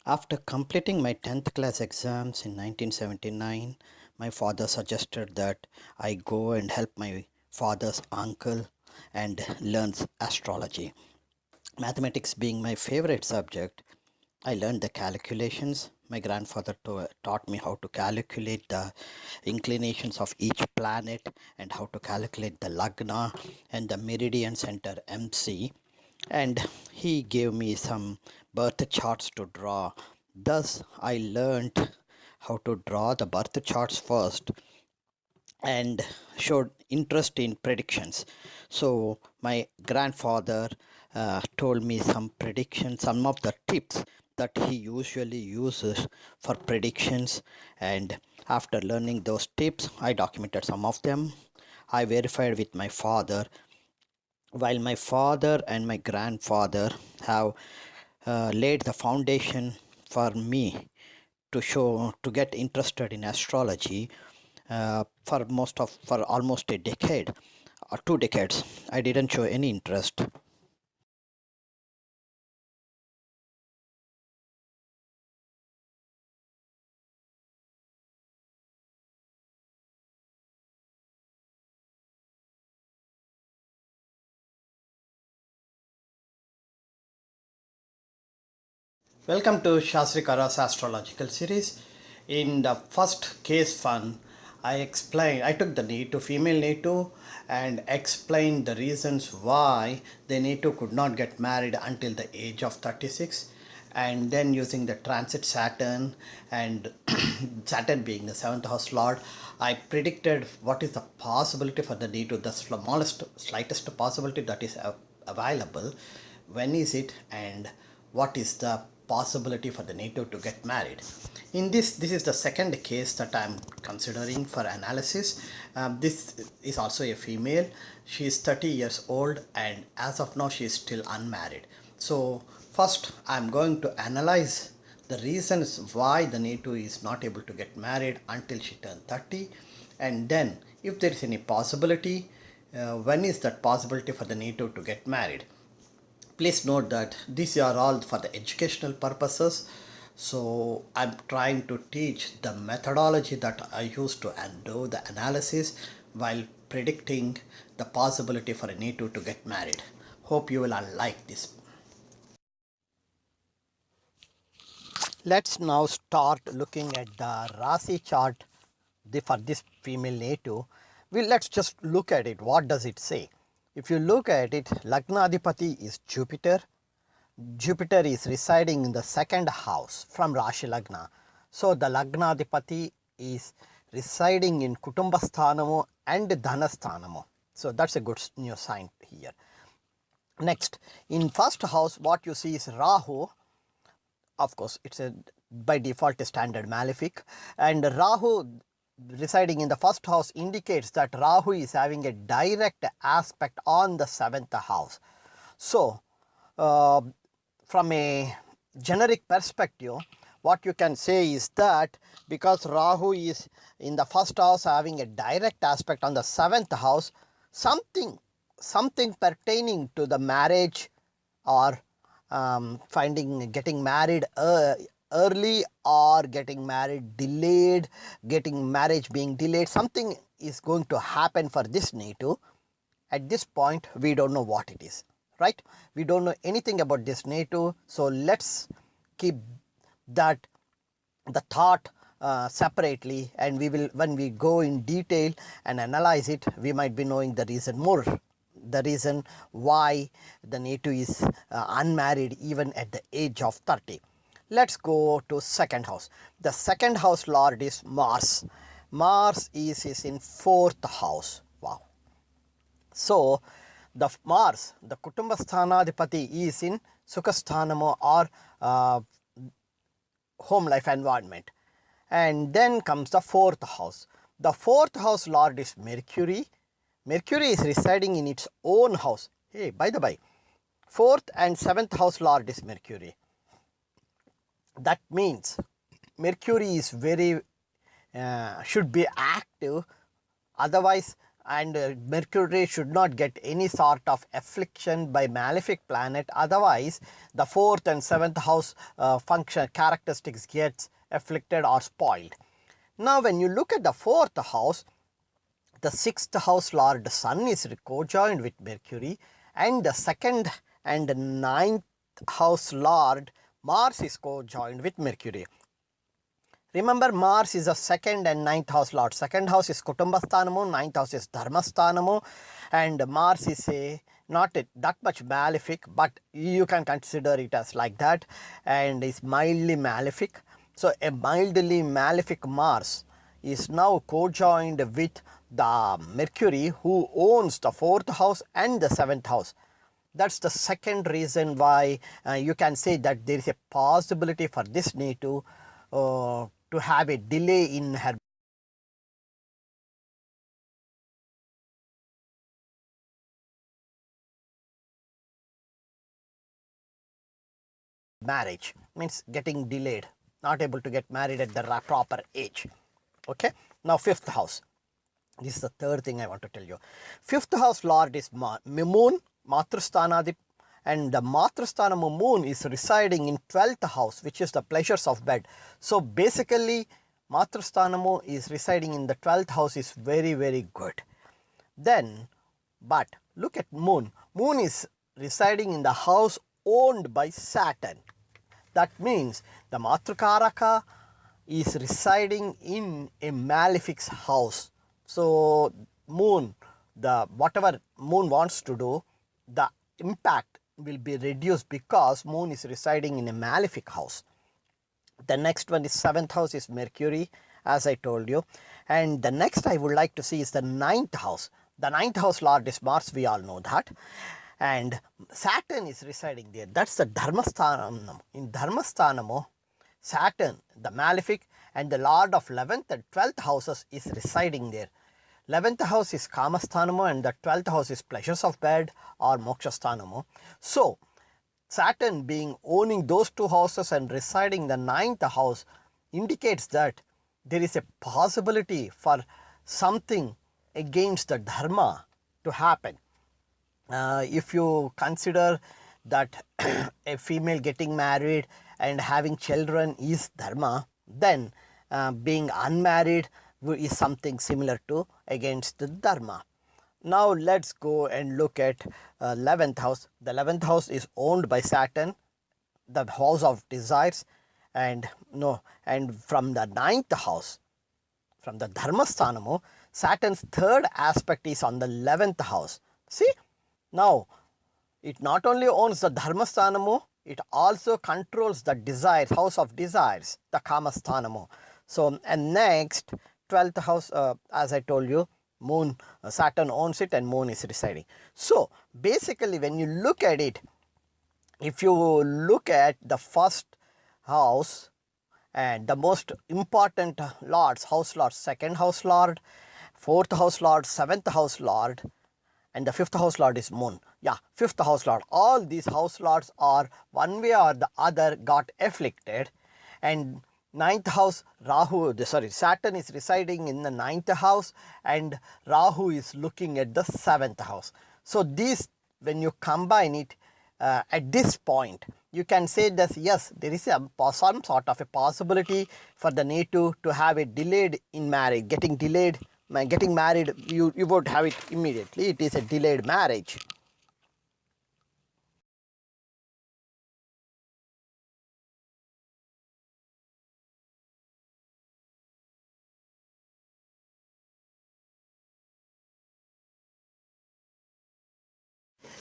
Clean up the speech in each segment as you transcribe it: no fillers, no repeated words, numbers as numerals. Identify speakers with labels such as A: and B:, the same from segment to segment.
A: After completing my 10th class exams in 1979, my father suggested that I go and help my father's uncle and learns astrology. Mathematics being my favorite subject, I learned the calculations. My grandfather taught me how to calculate the inclinations of each planet and how to calculate the lagna and the meridian center MC. And he gave me some birth charts to draw. Thus, I learned how to draw the birth charts first and showed interest in predictions. So my grandfather told me some predictions, some of the tips that he usually uses for predictions, and after learning those tips I documented some of them. I verified with my father. While my father and my grandfather have laid the foundation for me to get interested in astrology, for almost a decade or 2 decades, I didn't show any interest. Welcome to Sastry Karra's astrological series. In the first case fun, I took the native, female native, and explained the reasons why the native could not get married until the age of 36. And then using the transit Saturn and Saturn being the seventh house lord, I predicted what is the possibility for the native, the smallest, slightest possibility that is available. When is it, and what is the possibility for the native to get married? In this is the second case that I am considering for analysis. This is also a female. She is 30 years old and as of now she is still unmarried. So first I am going to analyze the reasons why the native is not able to get married until she turned 30, and then if there is any possibility, when is that possibility for the native to get married. Please note that these are all for the educational purposes. So I'm trying to teach the methodology that I use to do the analysis while predicting the possibility for a native to get married. Hope you will like this. Let's now start looking at the Rasi chart for this female native. Let's just look at it. What does it say? If you look at it, Lagna Adhipati is Jupiter. Jupiter is residing in the second house from Rashi Lagna. So the Lagna Adhipati is residing in Kutumbasthanamu and Dhanasthanamu. So that's a good new sign here. Next, in first house, what you see is Rahu. Of course, it's a by default a standard malefic, and Rahu residing in the first house indicates that Rahu is having a direct aspect on the seventh house. So from a generic perspective, what you can say is that because Rahu is in the first house having a direct aspect on the seventh house, something pertaining to the marriage or getting married early or getting married delayed, getting marriage being delayed, something is going to happen for this native. At this point we don't know what it is, right? We don't know anything about this native, so let's keep that the thought separately, and we will, when we go in detail and analyze it, we might be knowing the reason more, the reason why the native is unmarried even at the age of 30. Let's go to second house. The second house lord is Mars. Mars is in fourth house. Wow. So the Mars, the Kutumbasthanadipati, is in Sukhasthanamo or home life environment. And then comes the fourth house. The fourth house lord is Mercury. Mercury is residing in its own house. Hey, by the by, fourth and seventh house lord is Mercury. That means Mercury is very should be active, otherwise and Mercury should not get any sort of affliction by malefic planet, otherwise the 4th and 7th house function characteristics gets afflicted or spoiled. Now when you look at the 4th house, the 6th house lord Sun is co-joined with Mercury, and the 2nd and 9th house lord Mars is co-joined with Mercury. Remember, Mars is the 2nd and 9th house lord. 2nd house is Kutumbasthanamu, 9th house is Dharmasthanamu, and Mars is not that much malefic, but you can consider it as like that, and is mildly malefic. So a mildly malefic Mars is now co-joined with the Mercury, who owns the 4th house and the 7th house. That's the second reason why you can say that there is a possibility for this native to have a delay in her marriage, means getting delayed, not able to get married at the proper age. Okay. Now 5th house. This is the third thing I want to tell you. 5th house lord is Moon, Matrasthanadip, and the Matrasthanam moon is residing in 12th house, which is the pleasures of bed. So basically Matrasthanam is residing in the 12th house is very, very good. Then, but look at moon. Moon is residing in the house owned by Saturn. That means the Matrakaraka is residing in a malefic's house. So moon, the whatever moon wants to do, the impact will be reduced because moon is residing in a malefic house. The next one is 7th house is Mercury, as I told you, and the next I would like to see is the 9th house. The 9th house lord is Mars, we all know that, and Saturn is residing there. That's the Dharmasthanam. In Dharmasthanam, Saturn, the malefic, and the lord of 11th and 12th houses is residing there. 11th house is Kamasthanam and the 12th house is pleasures of bed or Mokshasthanam. So Saturn being owning those two houses and residing in the 9th house indicates that there is a possibility for something against the dharma to happen. If you consider that a female getting married and having children is dharma, then being unmarried is something similar to against the dharma. Now let's go and look at 11th house. The 11th house is owned by Saturn, the house of desires, and from the 9th house, from the Dharmasthanamu, Saturn's third aspect is on the 11th house. See, now it not only owns the Dharmasthanamu, it also controls the desires, house of desires, the Kamasthanamu. So, and next 12th house, as I told you, moon, Saturn owns it and moon is residing. So basically when you look at it, if you look at the first house and the most important lords, house lord, 2nd house lord, 4th house lord, 7th house lord, and the 5th house lord is moon. Yeah, 5th house lord. All these house lords are one way or the other got afflicted, and 9th house Saturn is residing in the 9th house and Rahu is looking at the 7th house. So these, when you combine it at this point, you can say that yes, there is some sort of a possibility for the native to have a delayed in marriage, getting married, you won't have it immediately, it is a delayed marriage.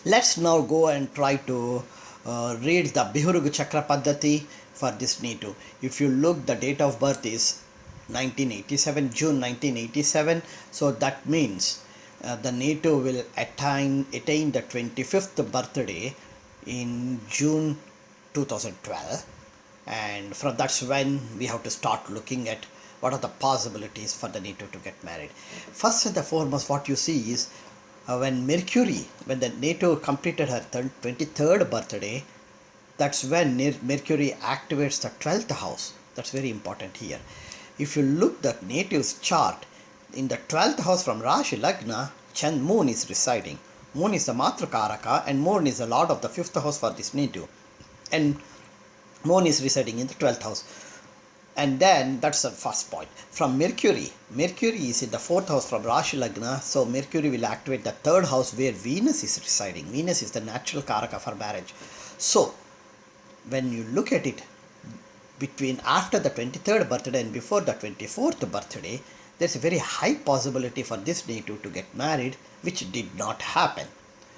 A: Let's now go and try to read the Bihurugu Chakra Paddhati for this native. If you look, the date of birth is 1987, June 1987. So that means the native will attain the 25th birthday in June 2012, and from that's when we have to start looking at what are the possibilities for the native to get married. First and the foremost, what you see is when the native completed her 23rd birthday, that's when Mercury activates the 12th house. That's very important here. If you look the native's chart, in the 12th house from Rashi Lagna, Moon is residing. Moon is the Matra Karaka and Moon is the lord of the 5th house for this native. And Moon is residing in the 12th house. And then that's the first point. From Mercury is in the 4th house from Rashi Lagna, so Mercury will activate the 3rd house where Venus is residing. Venus is the natural Karaka for marriage. So when you look at it, between after the 23rd birthday and before the 24th birthday, there's a very high possibility for this native to get married, which did not happen.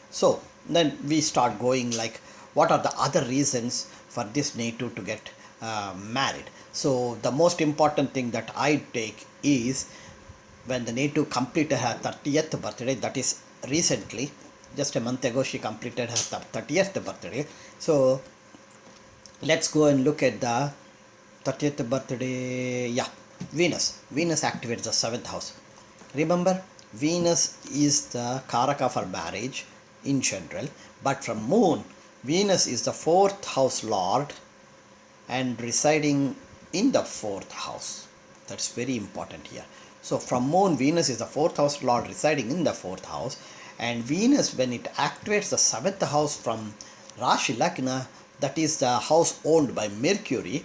A: So then we start going like, what are the other reasons for this native to get married? So the most important thing that I take is when the native completed her 30th birthday, that is recently, just a month ago she completed her 30th birthday. So let's go and look at the 30th birthday. Yeah, Venus activates the 7th house. Remember, Venus is the Karaka for marriage in general, but from Moon, Venus is the 4th house lord and residing in the 4th house. That's very important here. So from Moon, Venus is the 4th house lord residing in the 4th house, and Venus, when it activates the 7th house from Rashi Lagna, that is the house owned by Mercury,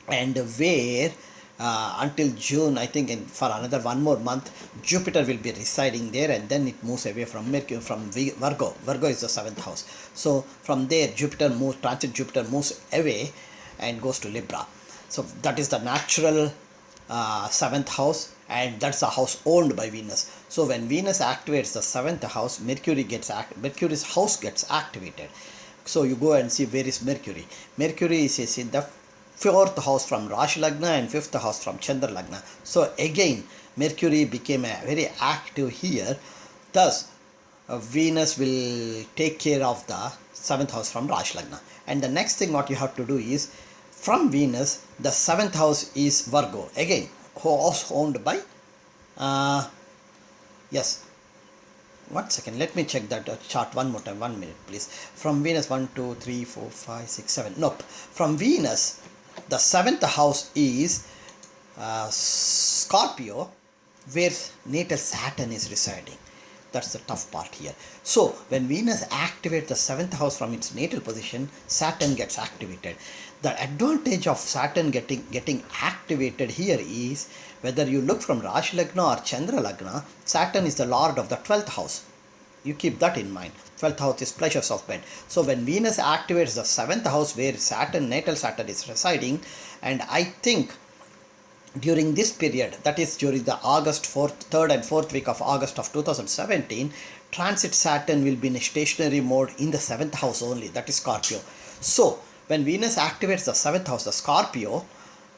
A: and where until June, I think, and for another one more month, Jupiter will be residing there, and then it moves away from Mercury, from Virgo. Virgo is the 7th house. So from there, Jupiter moves away and goes to Libra. So that is the natural 7th house, and that's the house owned by Venus. So when Venus activates the 7th house, Mercury's house gets activated. So you go and see where is Mercury. Mercury is in the 4th house from Rashi Lagna and 5th house from Chandra Lagna. So again, Mercury became very active here. Thus, Venus will take care of the 7th house from Rashi Lagna. And the next thing what you have to do is, from Venus, the 7th house is Virgo. Again, house owned by, yes, 1 second, let me check that chart one more time, 1 minute please. From Venus, 1, 2, 3, 4, 5, 6, 7, nope. From Venus, the 7th house is Scorpio, where natal Saturn is residing. That's the tough part here. So when Venus activates the 7th house from its natal position, Saturn gets activated. The advantage of Saturn getting activated here is, whether you look from Rashi Lagna or Chandra Lagna, Saturn is the lord of the 12th house. You keep that in mind. 12th house is pleasures of bed. So when Venus activates the 7th house where natal Saturn is residing, and I think during this period, that is during the 3rd and 4th week of August of 2017, transit Saturn will be in a stationary mode in the 7th house only, that is Scorpio. So when Venus activates the 7th house, the Scorpio,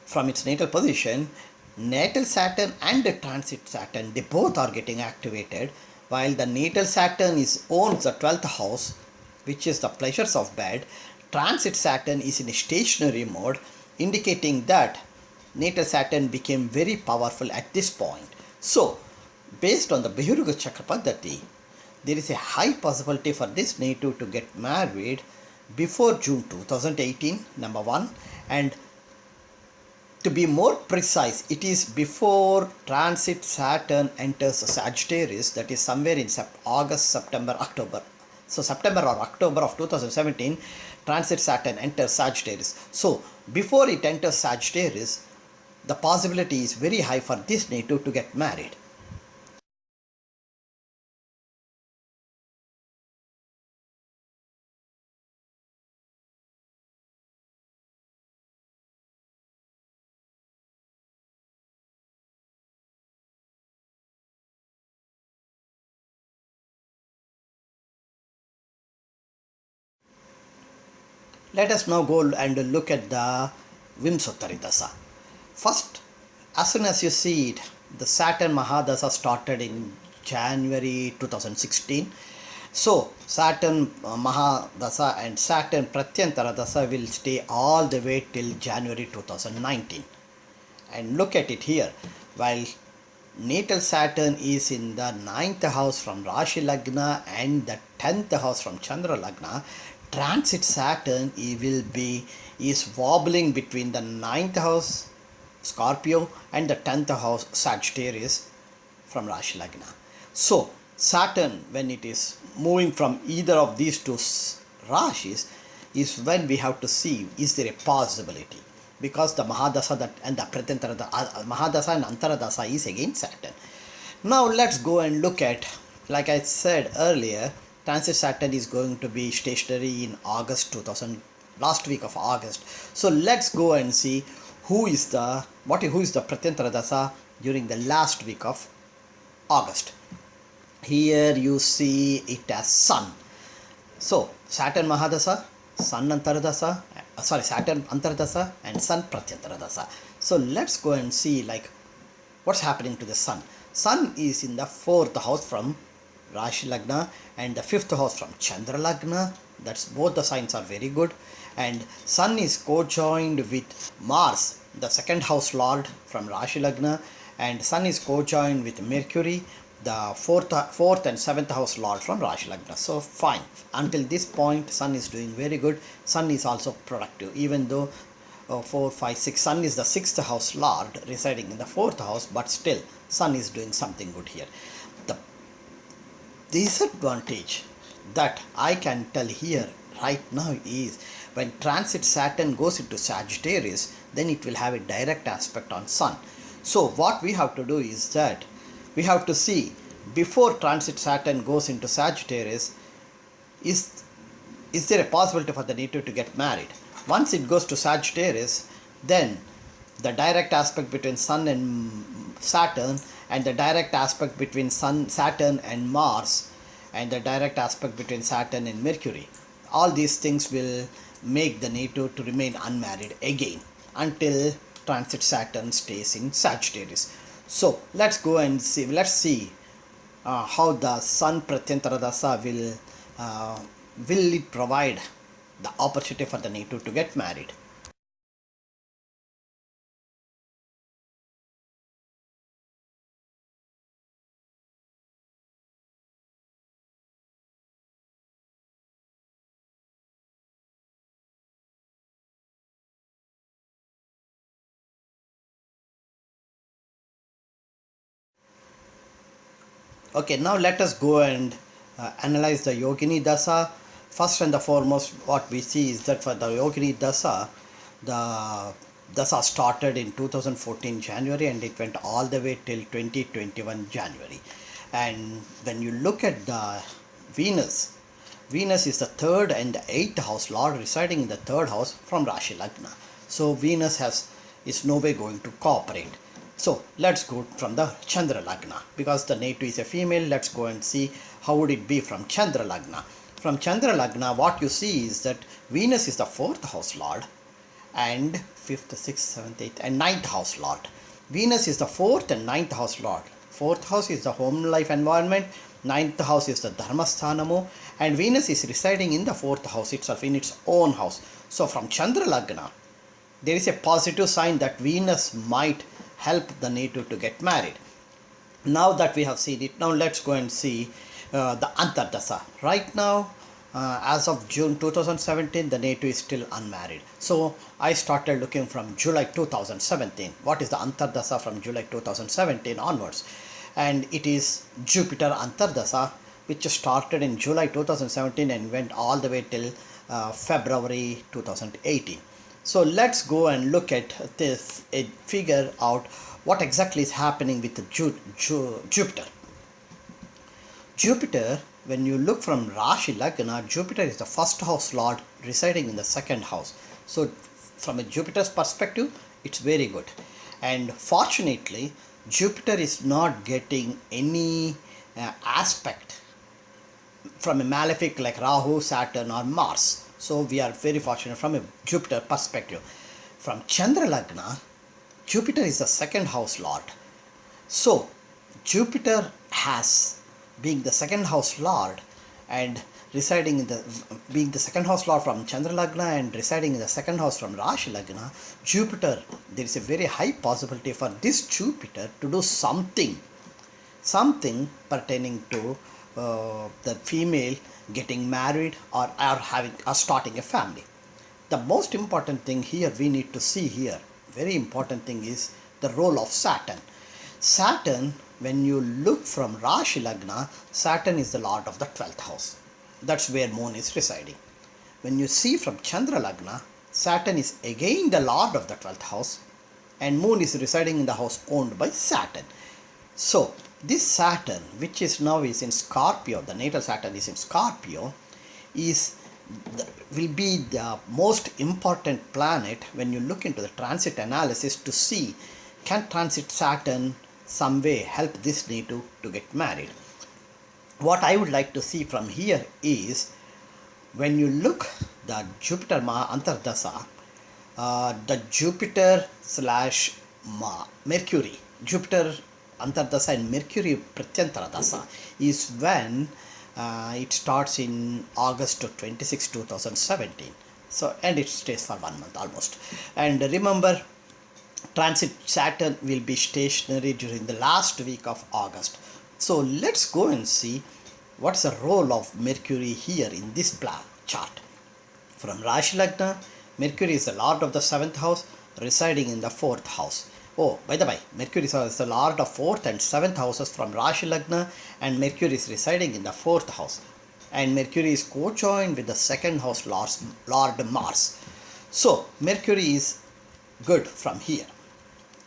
A: from its natal position, natal Saturn and the transit Saturn, they both are getting activated, while the natal Saturn owns the 12th house, which is the pleasures of bed. Transit Saturn is in a stationary mode, indicating that natal Saturn became very powerful at this point. So based on the Behuruga Chakra Paddhati, there is a high possibility for this native to get married before June 2018, number one, and to be more precise, it is before transit Saturn enters Sagittarius, that is somewhere in August, September, October. So September or October of 2017, transit Saturn enters Sagittarius. So before it enters Sagittarius, the possibility is very high for this native to get married. Let us now go and look at the Vimsottari Dasa. First, as soon as you see it, the Saturn Mahadasa started in January 2016. So Saturn Mahadasa and Saturn Pratyantara Dasa will stay all the way till January 2019. And look at it here, while natal Saturn is in the 9th house from Rashi Lagna and the 10th house from Chandra Lagna, transit Saturn is wobbling between the 9th house Scorpio and the 10th house Sagittarius, from Rashi Lagna. So Saturn, when it is moving from either of these two Rashis, is when we have to see, is there a possibility, because the Mahadasa that and the Pratyantara Mahadasa and Antaradasa is again Saturn. Now let's go and look at, like I said earlier, transit Saturn is going to be stationary in August 2000, last week of August. So let's go and see who is the Pratyantara Dasa during the last week of August. Here you see it as Sun. So Saturn Mahadasa, Sun Antaradasa, Saturn Antaradasa and Sun Pratyantara. So let's go and see like what's happening to the Sun. Sun is in the 4th house from Rashi Lagna and the 5th house from Chandra Lagna. That's both the signs are very good. And Sun is co-joined with Mars, the 2nd house lord from Rashi Lagna, and Sun is co-joined with Mercury, the 4th and 7th house lord from Rashi Lagna. So fine. Until this point, Sun is doing very good. Sun is also productive, even though 4, 5, 6, Sun is the 6th house lord residing in the 4th house, but still Sun is doing something good here. The disadvantage that I can tell here right now is when transit Saturn goes into Sagittarius, then it will have a direct aspect on Sun. So what we have to do is that we have to see, before transit Saturn goes into Sagittarius, is there a possibility for the native to get married? Once it goes to Sagittarius, then the direct aspect between Sun and Saturn, and the direct aspect between Saturn and Mars, and the direct aspect between Saturn and Mercury, all these things will make the native to remain unmarried again until transit Saturn stays in Sagittarius. So let's go and see. Let's see how the Sun Pratyantara Dasa will it provide the opportunity for the native to get married. Okay, now let us go and analyze the Yogini Dasa. First and the foremost, what we see is that for the Yogini Dasa, the Dasa started in 2014 January and it went all the way till 2021 January. And when you look at the Venus, Venus is the 3rd and the 8th house lord residing in the 3rd house from Rashi Lagna. So Venus is no way going to cooperate. So let's go from the Chandra Lagna, because the native is a female. Let's go and see how would it be from Chandra Lagna. From Chandra Lagna, what you see is that Venus is the 4th house lord and 5th, 6th, 7th, 8th and 9th house lord. Venus is the 4th and 9th house lord. 4th house is the home life environment, 9th house is the Dharmasthanamo, and Venus is residing in the 4th house itself, in its own house. So from Chandra Lagna, there is a positive sign that Venus might help the native to get married. Now that we have seen it, now let's go and see the Antardasa. Right now, as of June 2017, the native is still unmarried. So I started looking from July 2017. What is the Antardasa from July 2017 onwards? And it is Jupiter Antardasa, which started in July 2017 and went all the way till February 2018. So let's go and look at this and figure out what exactly is happening with the Jupiter. Jupiter, when you look from Rashi Lagna, Jupiter is the 1st house lord residing in the 2nd house. So from a Jupiter's perspective, it's very good. And fortunately, Jupiter is not getting any aspect from a malefic like Rahu, Saturn or Mars. So we are very fortunate from a Jupiter perspective. From Chandra Lagna, Jupiter is the 2nd house lord. So Jupiter has, being the 2nd house lord and residing in the, being the 2nd house lord from Chandra Lagna and residing in the 2nd house from Rashi Lagna, Jupiter, there is a very high possibility for this Jupiter to do something pertaining to the female getting married or starting a family. The most important thing here we need to see here, very important thing, is the role of Saturn. Saturn when you look from Rashi Lagna, Saturn is the lord of the 12th house. That's where moon is residing. When you see from Chandra Lagna, Saturn is again the lord of the 12th house and moon is residing in the house owned by Saturn. So this Saturn, which is now is in Scorpio, the natal Saturn is in Scorpio, is will be the most important planet when you look into the transit analysis to see can transit Saturn some way help this native to get married. What I would like to see from here is when you look the Jupiter Antardasa, the Jupiter slash Mercury, Jupiter Antardasa and Mercury Pratyantara Dasa is when it starts in August 26, 2017. So, and it stays for 1 month almost. And remember, transit Saturn will be stationary during the last week of August. So, let's go and see what's the role of Mercury here in this chart. From Rashi Lagna, Mercury is the lord of the 7th house, residing in the 4th house. Oh, by the way, Mercury is the lord of 4th and 7th houses from Rashi Lagna, and Mercury is residing in the 4th house. And Mercury is co-joined with the 2nd house Lord Mars. So, Mercury is good from here.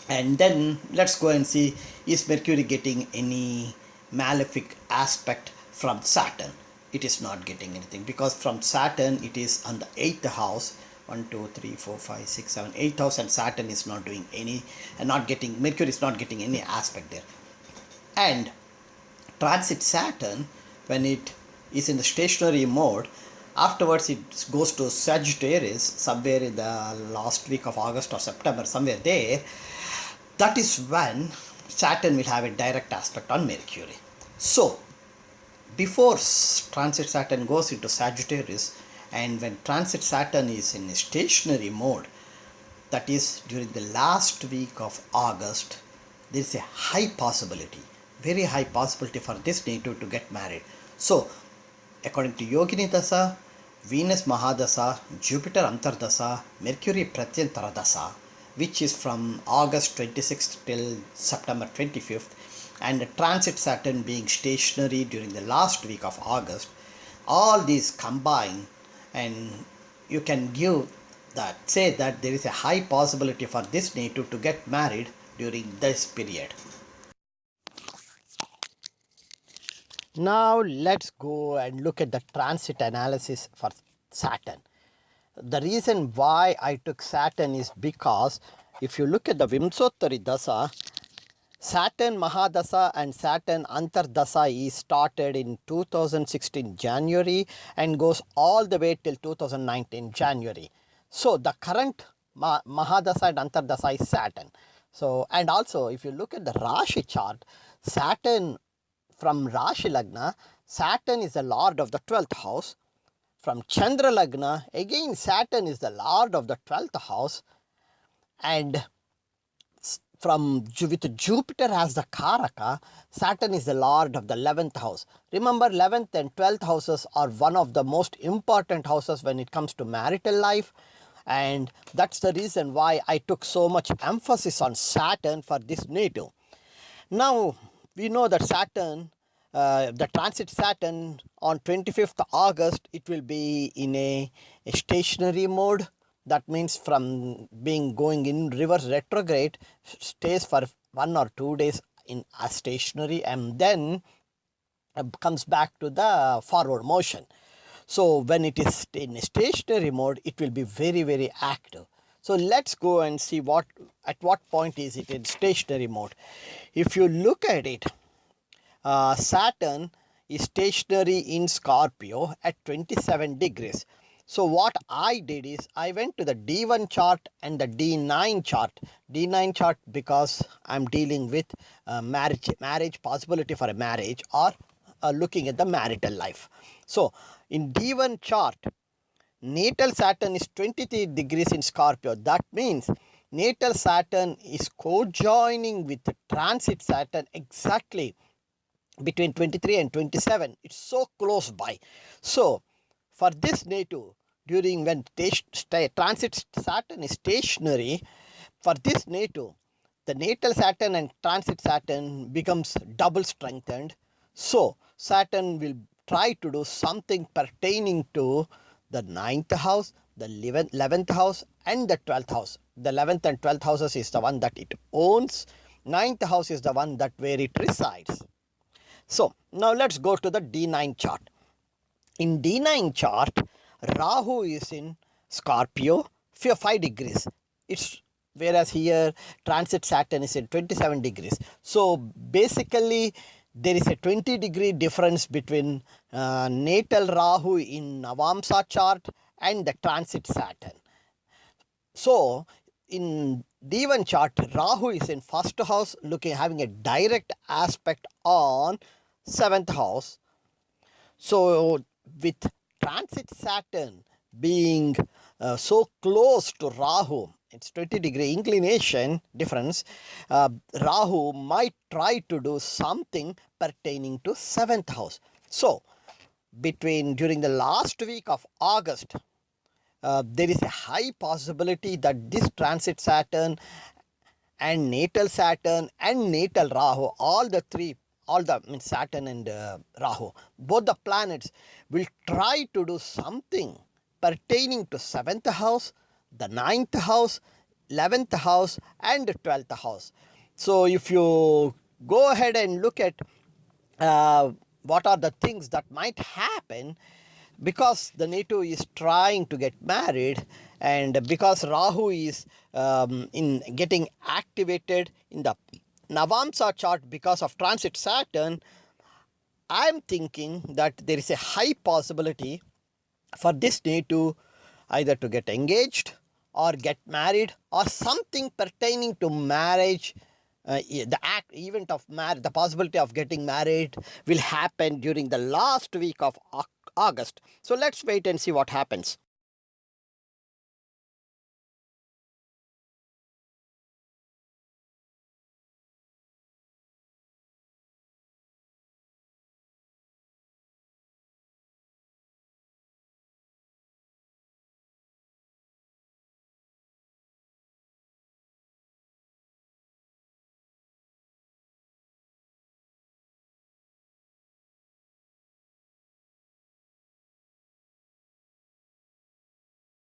A: And then let's go and see, is Mercury getting any malefic aspect from Saturn? It is not getting anything, because from Saturn it is on the 8th house. 1, 2, 3, 4, 5, 6, 7, 8th house, and Saturn is not doing any, and not getting, Mercury is not getting any aspect there. And transit Saturn, when it is in the stationary mode, afterwards it goes to Sagittarius somewhere in the last week of August or September, somewhere there. That is when Saturn will have a direct aspect on Mercury. So before transit Saturn goes into Sagittarius, and when transit Saturn is in a stationary mode, that is during the last week of August, there is a high possibility, very high possibility for this native to get married. So according to Yogini Dasa, Venus Mahadasa, Jupiter Antardasa, Mercury Pratyantara Dasa, which is from August 26th till September 25th, and transit Saturn being stationary during the last week of August, all these combine, and you can give that, say that there is a high possibility for this native to get married during this period. Now let's go and look at the transit analysis for Saturn. The reason why I took Saturn is because if you look at the Vimsottari Dasa, Saturn Mahadasa and Saturn Antardasa is started in 2016 January and goes all the way till 2019 January. So the current Mahadasa and Antardasa is Saturn. So, and also if you look at the Rashi chart, Saturn from Rashi Lagna, Saturn is the lord of the 12th house. From Chandra Lagna, again Saturn is the lord of the 12th house, and with Jupiter as the Karaka, Saturn is the lord of the 11th house. Remember, 11th and 12th houses are one of the most important houses when it comes to marital life, and that's the reason why I took so much emphasis on Saturn for this native. Now we know that Saturn, the transit Saturn on 25th August, it will be in a stationary mode. That means from being going in reverse retrograde, stays for 1 or 2 days in a stationary, and then comes back to the forward motion. So when it is in a stationary mode, it will be very, very active. So let's go and see at what point is it in stationary mode. If you look at it, Saturn is stationary in Scorpio at 27 degrees. So what I did is I went to the D1 chart and the D9 chart. D9 chart because I'm dealing with marriage possibility for a marriage, or looking at the marital life. So in D1 chart, natal Saturn is 23 degrees in Scorpio. That means natal Saturn is co-joining with the transit Saturn exactly between 23 and 27. It's so close by. So for this native, during when transit Saturn is stationary, for this native, the natal Saturn and transit Saturn becomes double strengthened. So Saturn will try to do something pertaining to the 9th house, the 11th house and the 12th house. The 11th and 12th houses is the one that it owns. 9th house is the one that where it resides. So now let's go to the D9 chart. In D9 chart, Rahu is in Scorpio, 5 degrees. It's whereas here transit Saturn is in 27 degrees. So basically there is a 20-degree difference between natal Rahu in Navamsa chart and the transit Saturn. So in D1 chart, Rahu is in first house, having a direct aspect on 7th house. So with transit Saturn being so close to Rahu, it's 20-degree inclination difference, Rahu might try to do something pertaining to 7th house. So during the last week of August, there is a high possibility that this transit Saturn and natal Saturn and natal Rahu, Saturn and Rahu, both the planets will try to do something pertaining to 7th house, the 9th house, 11th house and 12th house. So if you go ahead and look at what are the things that might happen, because the native is trying to get married and because Rahu is in getting activated in the Navamsa chart because of transit Saturn, I am thinking that there is a high possibility for this native either to get engaged or get married or something pertaining to marriage. The possibility of getting married will happen during the last week of August. So let's wait and see what happens.